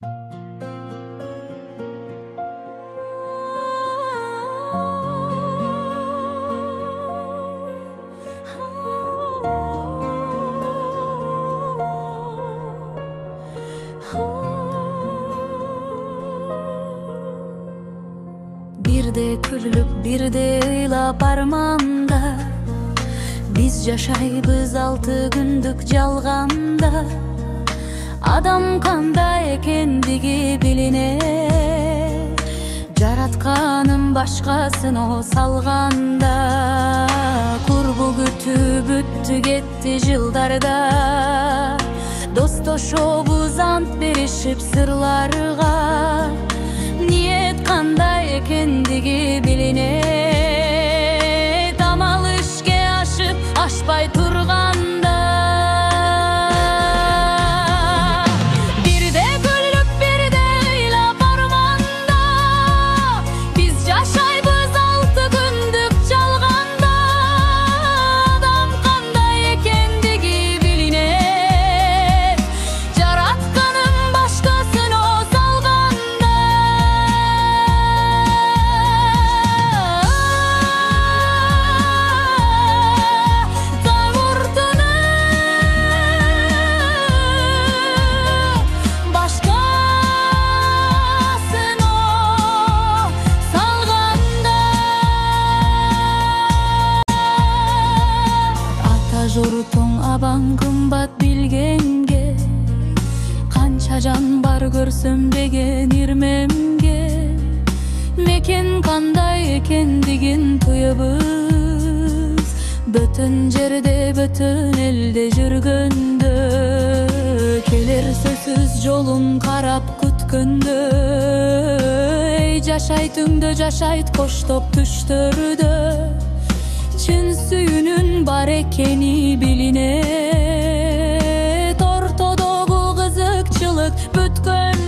Bir de küllük bir de ıylap armanda, biz jaşaybız 6 gündük jalganda. Adam kандай ekendigi biline, jaratkanım başkaсын o salganda. Kurbu kütü büttü ketti жылдарда, dostошобуз ант беришип сырларга. Niyet kандай ekendigi biline, tamал ишке ашып ашпай турганда. Birde küllük birde ыйлап арманда, biz жашайбыз 6 күндүк жалганда. Адам кандай экендиги билине, жаратканым башкасын о салганда. Жорутоң абаң кымбат билгенге, канча жан бар көрсөм деген ирмемге. Мекен кандай экендигин туябыз, бөтөн жерде бөтөн элде жүргөндө. Келер сөзсүз жолун карап күткөндө, эй жашайт түңдө жашайт коштоп түштөрдө. Çin suyunun бар ekeni biline, tortodogу kızıkçılık bütkön